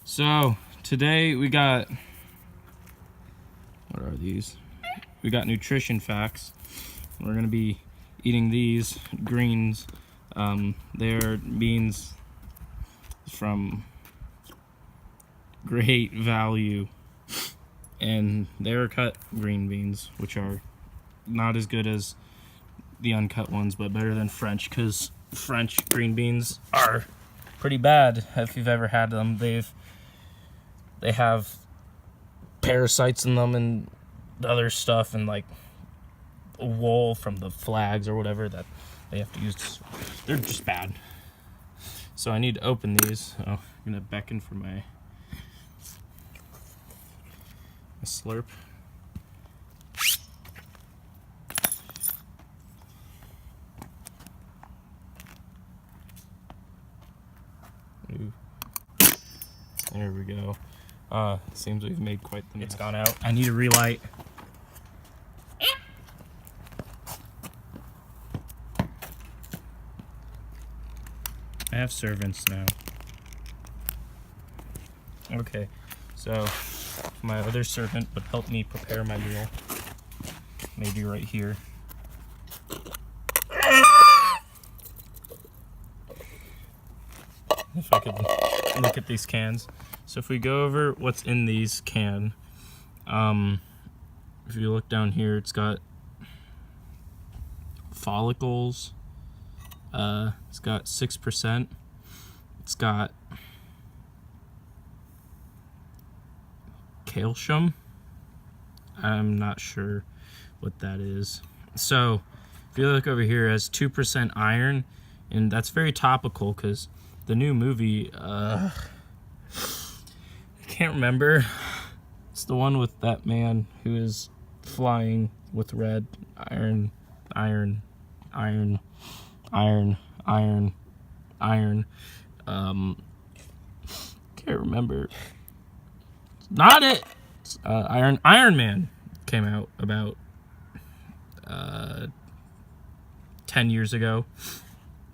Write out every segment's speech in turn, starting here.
So today we got, what are these? We got nutrition facts. We're gonna be eating these greens. They're beans from great value, and they're cut green beans, which are not as good as the uncut ones, but better than French, because French green beans are pretty bad if you've ever had them. They have parasites in them and other stuff, and like wool from the flags or whatever that they have to use. They're just bad. So I need to open these. Oh, I'm gonna beckon for my slurp. Ooh. There we go. Seems we've made quite the mess. It's gone out. I need a relight. I have servants now. Okay, so my other servant would help me prepare my meal. Maybe right here. If I could look at these cans. So if we go over what's in these can, if you look down here, it's got follicles. It's got 6%. It's got calcium. I'm not sure what that is. So if you look over here, it has 2% iron, and that's very topical because the new movie, I can't remember. It's the one with that man who is flying with red iron. Can't remember. It's not it. Iron Man came out about 10 years ago.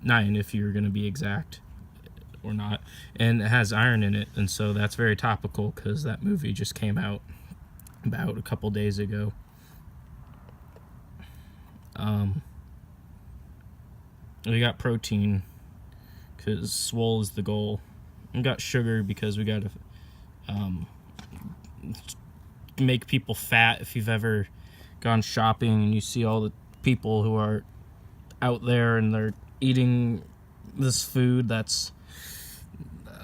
9 if you're gonna be exact, or not. And it has iron in it, and so that's very topical because that movie just came out about a couple days ago. We got protein because swole is the goal. We got sugar because we got to make people fat. If you've ever gone shopping and you see all the people who are out there and they're eating this food that's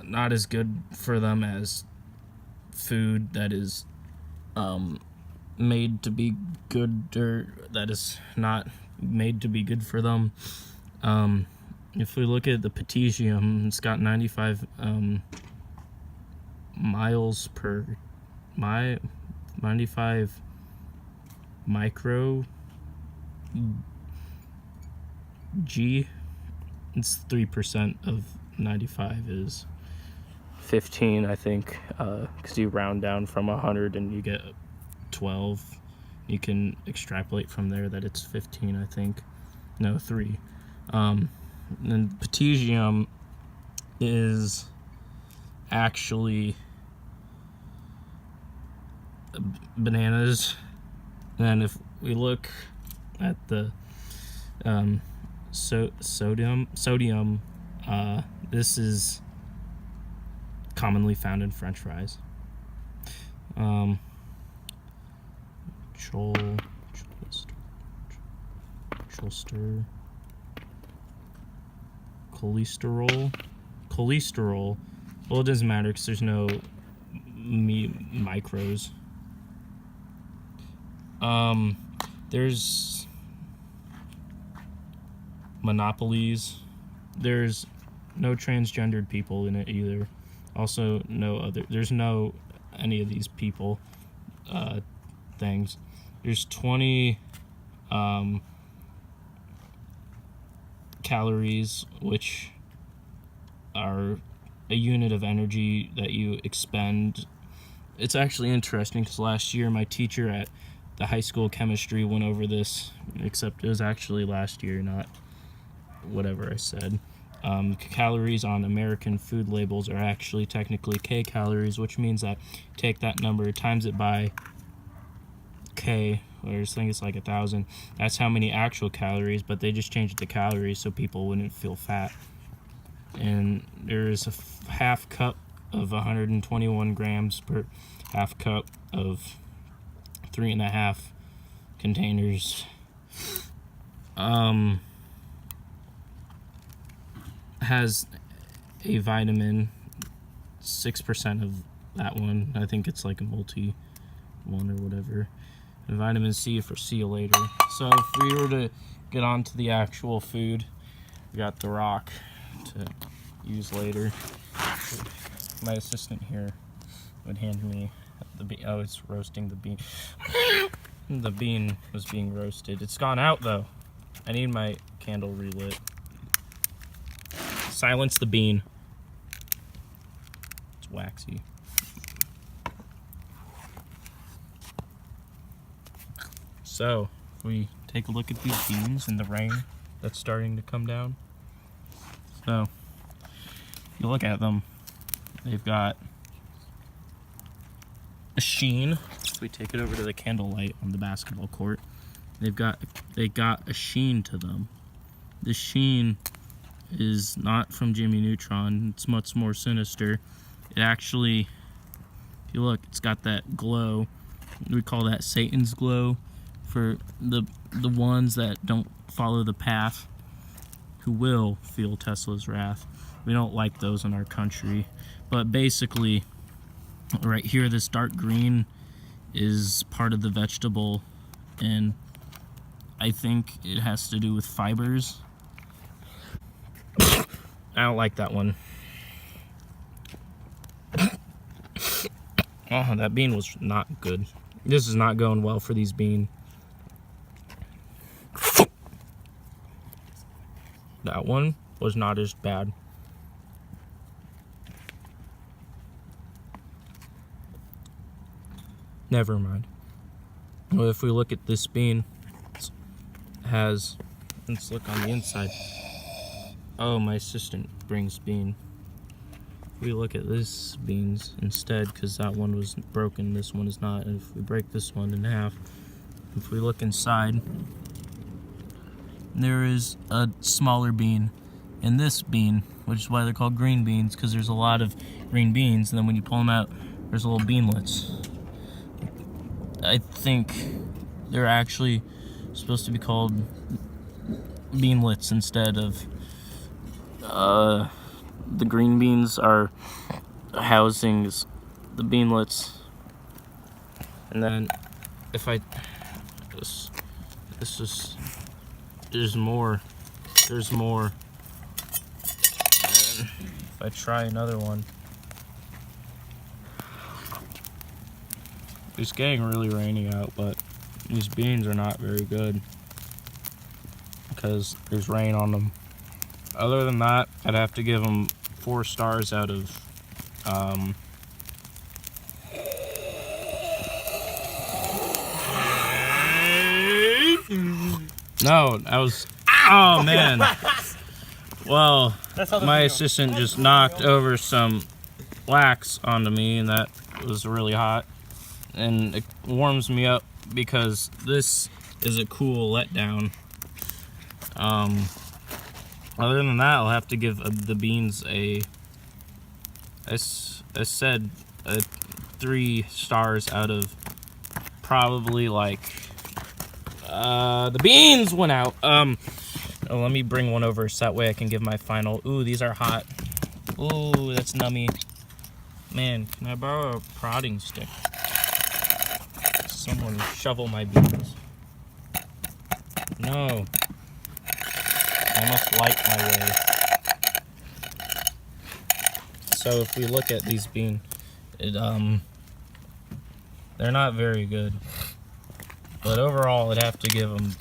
not as good for them as food that is made to be good, or that is not made to be good for them. If we look at the potassium, it's got 95 95 micro G. It's 3% of 95 is 15, I think, because you round down from 100 and you get 12. You can extrapolate from there that it's 15, I think. No, 3. And potassium is actually bananas. And if we look at the sodium, this is commonly found in French fries. Cholesterol. Well, it doesn't matter because there's no micros. There's monopolies. There's no transgendered people in it either. Also, there's no any of these people things. There's 20 calories, which are a unit of energy that you expend. It's actually interesting because last year my teacher at the high school chemistry went over this, except it was actually last year, not whatever I said. calories on American food labels are actually technically K-calories, which means that take that number, times it by K, or I think it's like 1,000. That's how many actual calories, but they just changed it to calories so people wouldn't feel fat. And there's a half cup of 121 grams per half cup of 3.5 containers. Has a vitamin, 6% of that one. I think it's like a multi one or whatever. And vitamin C for see you later. So if we were to get on to the actual food, we got the rock to use later. My assistant here would hand me the bean. Oh, it's roasting the bean. The bean was being roasted. It's gone out though. I need my candle relit. Silence the bean. It's waxy. So, if we take a look at these beans and the rain that's starting to come down. So, if you look at them, they've got a sheen. If we take it over to the candlelight on the basketball court, they got a sheen to them. The sheen is not from Jimmy Neutron. It's much more sinister. It actually, if you look, it's got that glow. We call that Satan's glow for the ones that don't follow the path, who will feel Tesla's wrath. We don't like those in our country. But basically, right here, this dark green is part of the vegetable, and I think it has to do with fibers. I don't like that one. Oh, that bean was not good. This is not going well for these beans. That one was not as bad. Never mind. Well, if we look at this bean, it has, let's look on the inside. Oh, my assistant brings bean. We look at this beans instead, because that one was broken, this one is not. And if we break this one in half, if we look inside, there is a smaller bean in this bean, which is why they're called green beans, because there's a lot of green beans, and then when you pull them out, there's little beanlets. I think they're actually supposed to be called beanlets instead of the green beans are housings, the beanlets. And then if I this is there's more. And if I try another one, it's getting really rainy out, but these beans are not very good because there's rain on them. Other than that, I'd have to give them 4 stars out of no, that was, oh man. Well, my assistant just knocked over some wax onto me, and that was really hot. And it warms me up because this is a cool letdown. Other than that, I'll have to give the beans I said 3 stars out of probably like the beans went out. Let me bring one over so that way I can give my final. Ooh, these are hot. Ooh, that's nummy. Man, can I borrow a prodding stick? Someone shovel my beans. No. I must light my way. So if we look at these beans, they're not very good. But overall, I'd have to give them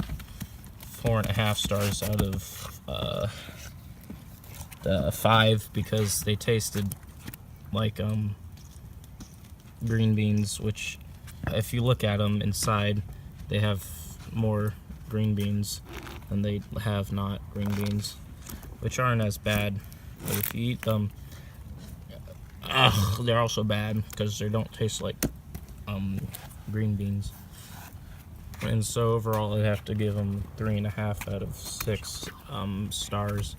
4.5 stars out of the 5 because they tasted like green beans, which if you look at them inside, they have more green beans than they have not green beans. which aren't as bad. But if you eat them, they're also bad because they don't taste like green beans. And so overall, I'd have to give them 3.5 out of 6 stars.